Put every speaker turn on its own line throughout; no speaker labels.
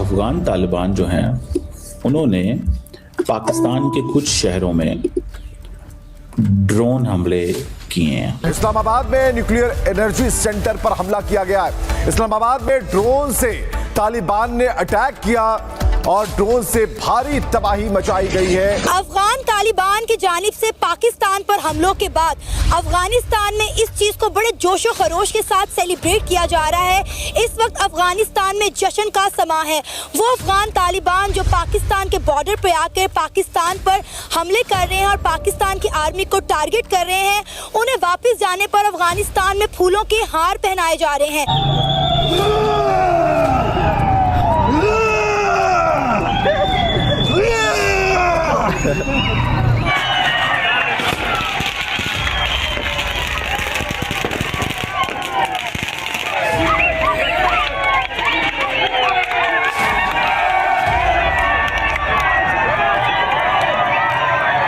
अफगान तालिबान जो हैं उन्होंने पाकिस्तान के कुछ शहरों में ड्रोन हमले किए हैं।
इस्लामाबाद में न्यूक्लियर एनर्जी सेंटर पर हमला किया गया है। इस्लामाबाद में ड्रोन से तालिबान ने अटैक किया और ड्रोन से भारी तबाही मचाई गई है।
अफगान तालिबान की जानिब से पाकिस्तान पर हमलों के बाद अफगानिस्तान में इस चीज को बड़े जोशो खरोश के साथ सेलिब्रेट किया जा रहा है। इस वक्त अफगानिस्तान में जश्न का समा है। वो अफगान तालिबान जो पाकिस्तान के बॉर्डर पे आकर पाकिस्तान पर हमले कर रहे हैं और पाकिस्तान की आर्मी को टारगेट कर रहे हैं, उन्हें वापस जाने पर अफगानिस्तान में फूलों के हार पहनाए जा रहे हैं।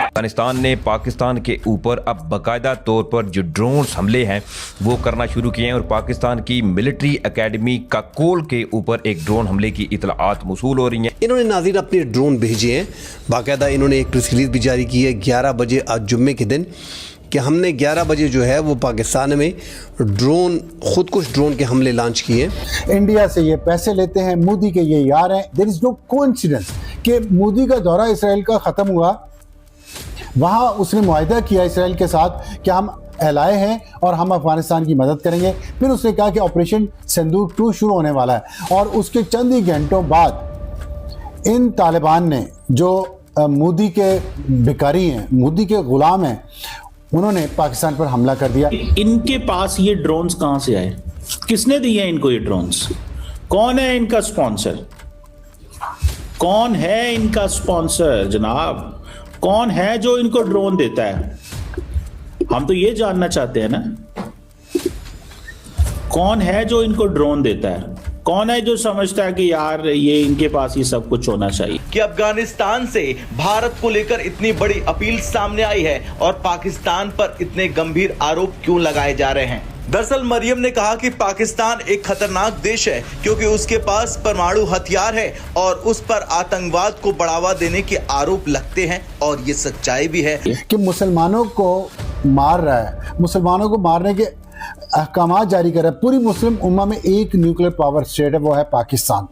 अफगानिस्तान ने पाकिस्तान के ऊपर अब बाकायदा तौर पर जो ड्रोन हमले हैं वो करना शुरू किए हैं और पाकिस्तान की मिलिट्री एकेडमी काकोल के ऊपर एक ड्रोन हमले की इतलाआत मौसूल हो रही हैं।
इन्होंने नाज़रीन अपने ड्रोन भेजे हैं, बाकायदा इन्होंने एक प्रेस रिलीज भी जारी की है 11 बजे आज जुम्मे के दिन कि हमने 11 बजे जो है वो पाकिस्तान में ड्रोन खुद कुछ ड्रोन के हमले लॉन्च किए।
इंडिया से ये पैसे लेते हैं, मोदी के ये यार हैं। देयर इज नो कोइंसिडेंस कि मोदी का दौरा इसराइल का ख़त्म हुआ, वहाँ उसने मुआहिदा किया इसराइल के साथ कि हम एलाए हैं और हम अफगानिस्तान की मदद करेंगे। फिर उसने कहा कि ऑपरेशन सिंदूक 2 शुरू होने वाला है और उसके चंद ही घंटों बाद इन तालिबान ने जो मोदी के भिखारी हैं, मोदी के गुलाम हैं, उन्होंने पाकिस्तान पर हमला कर दिया।
इनके पास ये ड्रोन्स कहां से आए? किसने दिए इनको ये ड्रोन्स? कौन है इनका स्पॉन्सर? कौन है इनका स्पॉन्सर जनाब? कौन है जो इनको ड्रोन देता है? हम तो ये जानना चाहते हैं ना, कौन है जो इनको ड्रोन देता है? कौन है जो समझता है कि यार ये इनके पास ये सब कुछ होना चाहिए?
कि अफगानिस्तान से भारत को लेकर इतनी बड़ी अपील सामने आई है और पाकिस्तान पर इतने गंभीर आरोप क्यों लगाए जा रहे हैं? दरअसल मरियम ने कहा कि पाकिस्तान एक खतरनाक देश है क्योंकि उसके पास परमाणु हथियार है और उस पर आतंकवाद को बढ़ावा देने के आरोप लगते हैं और ये सच्चाई भी है
कि मुसलमानों को मार रहा है, मुसलमानों को मारने के अहकामात जारी कर रहा है। पूरी मुस्लिम उम्मा में एक न्यूक्लियर पावर स्टेट है, वो है पाकिस्तान।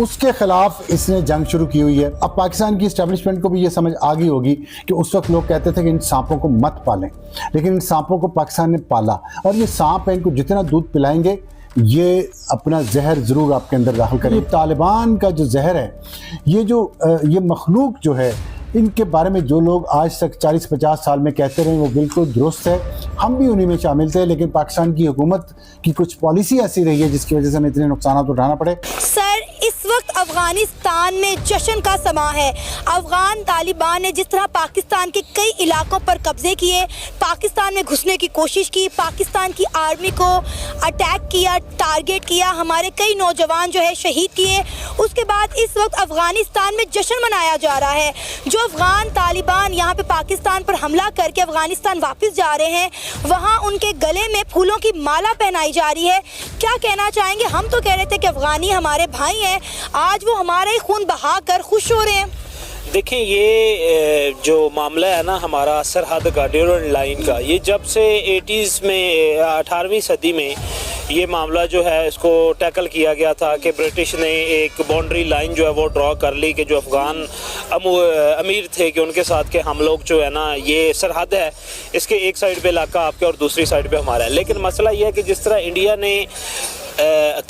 उसके खिलाफ इसने जंग शुरू की हुई है। अब पाकिस्तान की इस्टेब्लिशमेंट को भी ये समझ आ गई होगी कि उस वक्त लोग कहते थे कि इन सांपों को मत पालें, लेकिन इन सांपों को पाकिस्तान ने पाला और ये सांप है, इनको जितना दूध पिलाएंगे ये अपना जहर ज़रूर आपके अंदर दाखिल करें। तालिबान का जो जहर है, ये मखलूक जो है, इनके बारे में जो लोग आज तक 40-50 साल में कहते रहे वो बिल्कुल दुरुस्त है। हम भी उन्हीं में शामिल थे, लेकिन पाकिस्तान की हुकूमत की कुछ पॉलिसी ऐसी रही है जिसकी वजह से हमें इतने नुकसान उठाना पड़े।
सर, इस वक्त अफगानिस्तान में जश्न का समा है। अफगान तालिबान ने जिस तरह पाकिस्तान के कई इलाकों पर कब्जे किए, पाकिस्तान में घुसने की कोशिश की, पाकिस्तान की आर्मी को अटैक किया, टारगेट किया, हमारे कई नौजवान जो है शहीद किए, उसके बाद इस वक्त अफगानिस्तान में जश्न मनाया जा रहा है। जो अफगान तालिबान यहाँ पे पाकिस्तान पर हमला करके अफगानिस्तान वापस जा रहे हैं, वहाँ उनके गले में फूलों की माला पहनाई जा रही है। क्या कहना चाहेंगे? हम तो कह रहे थे कि अफगानी हमारे भाई हैं, आज वो हमारा ही खून बहाकर खुश हो रहे हैं।
देखें, ये जो मामला है ना हमारा सरहद गार्डियन लाइन का, ये जब से 80s में 18वीं सदी में ये मामला जो है इसको टैकल किया गया था कि ब्रिटिश ने एक बाउंड्री लाइन जो है वो ड्रॉ कर ली कि जो अफ़गान अमीर थे कि उनके साथ के हम लोग जो है ना, ये सरहद है, इसके एक साइड पे इलाका आपके और दूसरी साइड पे हमारा है। लेकिन मसला ये है कि जिस तरह इंडिया ने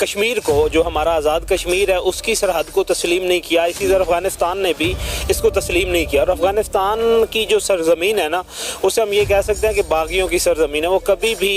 कश्मीर को, जो हमारा आज़ाद कश्मीर है, उसकी सरहद को तस्लीम नहीं किया, इसी तरह अफ़गानिस्तान ने भी इसको तस्लीम नहीं किया। और अफ़गानिस्तान की जो सरज़मीन है ना, उसे हम ये कह सकते हैं कि बागियों की सरज़मीन है। वो कभी भी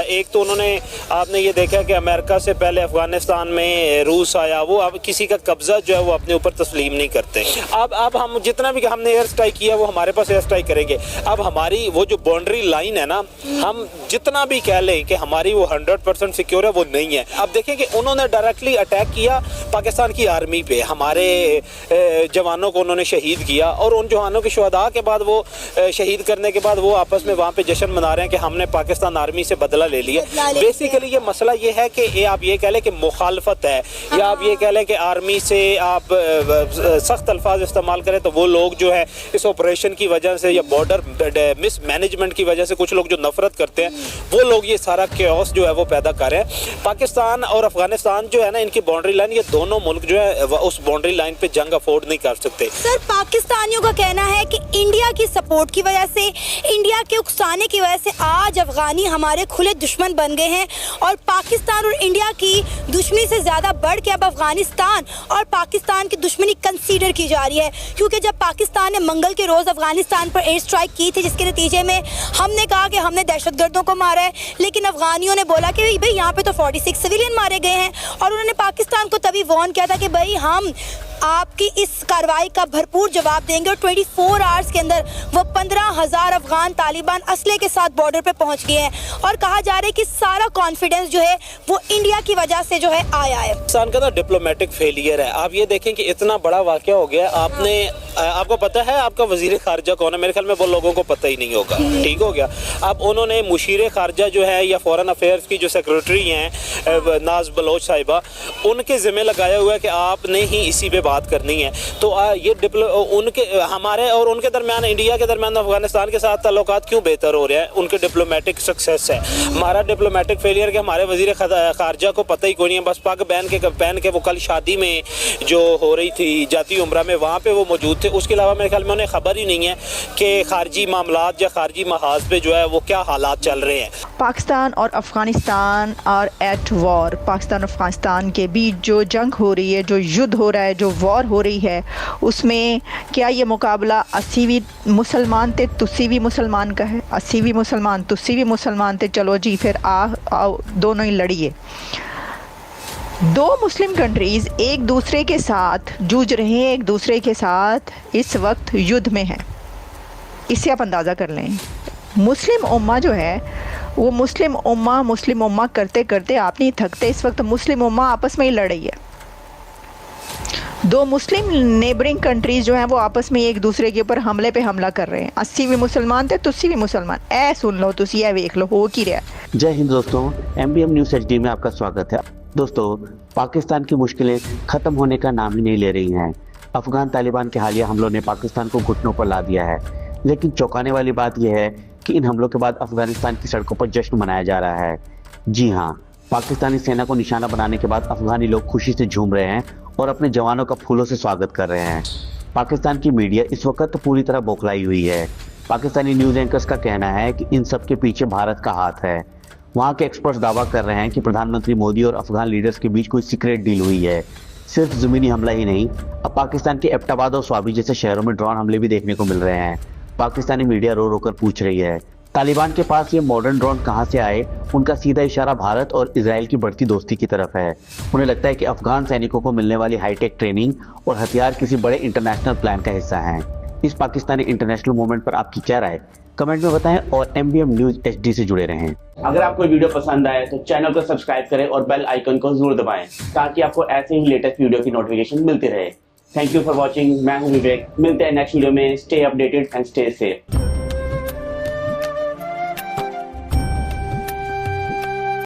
एक तो उन्होंने, आपने ये देखा कि अमेरिका से पहले अफ़गानिस्तान में रूस आया, वो अब किसी का कब्ज़ा जो है वो अपने ऊपर तस्लीम नहीं करते। अब हम जितना भी हमने एयर स्ट्राइक किया वो हमारे पास एयर स्ट्राइक करेंगे। अब हमारी वो जो बाउंड्री लाइन है ना, हम जितना भी कह लें कि हमारी वो 100% सिक्योर है, वो नहीं है। अब देखें कि उन्होंने डायरेक्टली अटैक किया पाकिस्तान की आर्मी पे, हमारे जवानों को उन्होंने शहीद किया और उन जवानों के शुहदा के बाद वो शहीद करने के बाद वो आपस में वहाँ पे जश्न मना रहे हैं कि हमने पाकिस्तान आर्मी से बदला ले लिया। बेसिकली ये मसला ये है कि आप ये कह लें कि मुखालफत है, या आप ये कह लें कि आर्मी से आप सख्त अल्फाज इस्तेमाल करें तो वो लोग जो है इस ऑपरेशन की वजह से या बॉर्डर मिस मैनेजमेंट की वजह से कुछ लोग जो नफरत करते हैं वो लोग ये सारा क्योस जो है वो पैदा कर रहे हैं। पाकिस्तान और अफगानिस्तान जो है ना, इनकी बाउंड्री लाइन, ये दोनों मुल्क जो है उस बाउंड्री लाइन पे जंग अफोर्ड नहीं कर सकते।
सर, पाकिस्तानियों का कहना है कि इंडिया की सपोर्ट की वजह से, इंडिया के उकसाने की वजह से आज अफगानी हमारे खुले दुश्मन बन गए हैं और पाकिस्तान और इंडिया की दुश्मनी से ज्यादा बढ़ के अब अफगानिस्तान और पाकिस्तान की दुश्मनी कंसीडर की जा रही है, क्योंकि जब पाकिस्तान ने मंगल के रोज अफगानिस्तान पर एयर स्ट्राइक की थी जिसके नतीजे में हमने कहा कि हमने दहशतगर्दों को मारा है, लेकिन अफगानियों ने बोला कि भाई यहाँ पे तो 46 सिविलियन मारे गए हैं और उन्होंने पाकिस्तान को तभी वार्न किया था कि भाई हम आपकी इस कार्रवाई का भरपूर जवाब देंगे और 24 आवर्स के अंदर वो 15,000 अफगान तालिबान असले के साथ बॉर्डर पे पहुंच गए हैं और कहा जा रहा है कि सारा कॉन्फिडेंस जो है वो इंडिया की वजह से जो है आया है।
पाकिस्तान का ना डिप्लोमेटिक फेलियर है। आप ये देखें कि इतना बड़ा वाकया हो गया, आपको पता है आपका वजीर खारजा कौन है? मेरे ख्याल में वो लोगों को पता ही नहीं होगा। ठीक हो गया। अब उन्होंने मुशीर खारजा जो है या फॉरेन अफेयर्स की जो सेक्रेटरी हैं नाज बलोच साहिबा, उनके जिम्मे लगाया हुआ है कि आपने ही इसी पे बात करनी है। तो ये उनके हमारे और उनके दरमियान, इंडिया के दरमियान अफगानिस्तान के साथ ताल्लुकात क्यों बेहतर हो रहे हैं? उनके डिप्लोमेटिक सक्सेस है। हमारा डिप्लोमेटिक फेलियर के हमारे वजीर खारजा को पता ही कोई नहीं है। बस पग पहन के वो कल शादी में जो हो रही थी जाती उम्रा में, वहाँ पे वो मौजूद थे। उसके अलावा मेरे ख्याल में उन्हें खबर ही नहीं है कि खारजी मामलात या खारजी महाज पे जो है वो क्या हालात चल रहे हैं।
पाकिस्तान और अफ़गानिस्तान और एट वॉर, पाकिस्तान और अफ़गानिस्तान के बीच जो जंग हो रही है, जो युद्ध हो रहा है, जो वॉर हो रही है, उसमें क्या ये मुकाबला 80वीं मुसलमान थे तुसी भी मुसलमान का है? 80वीं मुसलमान तुसी भी मुसलमान थे, चलो जी फिर आओ दोनों ही लड़िए। दो मुस्लिम कंट्रीज़ एक दूसरे के साथ जूझ रहे हैं, एक दूसरे के साथ इस वक्त युद्ध में है। इससे आप अंदाज़ा कर लें मुस्लिम उम्मा जो है वो मुस्लिम उम्मा करते करते आप नहीं थकते। इस वक्त मुस्लिम उम्मा आपस में ही लड़ रही है। दो मुस्लिम नेबरिंग कंट्रीज़ जो हैं वो आपस में एक दूसरे के ऊपर हमले पे हमला कर रहे हैं। 80 भी मुसलमान थे तुसी भी मुसलमान। ऐ सुन लो तुसी, ऐ वेख लो हो की रहा।
जय हिंद दोस्तों, MBM न्यूज़ HD में आपका स्वागत है। दोस्तों, पाकिस्तान की मुश्किलें ख़त्म होने का नाम ही नहीं ले रही हैं। अफगान तालिबान के हालिया हमलों ने पाकिस्तान को घुटनों पर ला दिया है, लेकिन चौंकाने वाली बात यह है कि इन हमलों के बाद अफगानिस्तान की सड़कों पर जश्न मनाया जा रहा है। जी हाँ, पाकिस्तानी सेना को निशाना बनाने के बाद अफगानी लोग खुशी से झूम रहे हैं और अपने जवानों का फूलों से स्वागत कर रहे हैं। पाकिस्तान की मीडिया इस वक्त पूरी तरह बौखलाई हुई है। पाकिस्तानी न्यूज़ एंकर्स का कहना है कि इन सब के पीछे भारत का हाथ है। वहाँ के एक्सपर्ट्स दावा कर रहे हैं कि प्रधानमंत्री मोदी और अफगान लीडर्स के बीच कोई सीक्रेट डील हुई है। सिर्फ ज़मीनी हमला ही नहीं, अब पाकिस्तान के एबटाबाद और स्वाबी जैसे शहरों में ड्रोन हमले भी देखने को मिल रहे हैं। पाकिस्तानी मीडिया रो रो कर पूछ रही है तालिबान के पास ये मॉडर्न ड्रोन कहाँ से आए। उनका सीधा इशारा भारत और इजराइल की बढ़ती दोस्ती की तरफ है। उन्हें लगता है कि अफगान सैनिकों को मिलने वाली हाईटेक ट्रेनिंग और हथियार किसी बड़े इंटरनेशनल प्लान का हिस्सा हैं। इस पाकिस्तानी इंटरनेशनल मूवमेंट पर आपकी क्या राय, कमेंट में बताएं और MBM न्यूज़ HD से जुड़े रहें।
अगर आपको वीडियो पसंद आए तो चैनल को सब्सक्राइब करें और बेल आइकन को जरूर दबाएं ताकि आपको ऐसे ही लेटेस्ट वीडियो की नोटिफिकेशन मिलती रहे। Thank you for watching. मैं हूं विवेक। मिलते हैं नेक्स्ट वीडियो में। Stay updated and stay safe.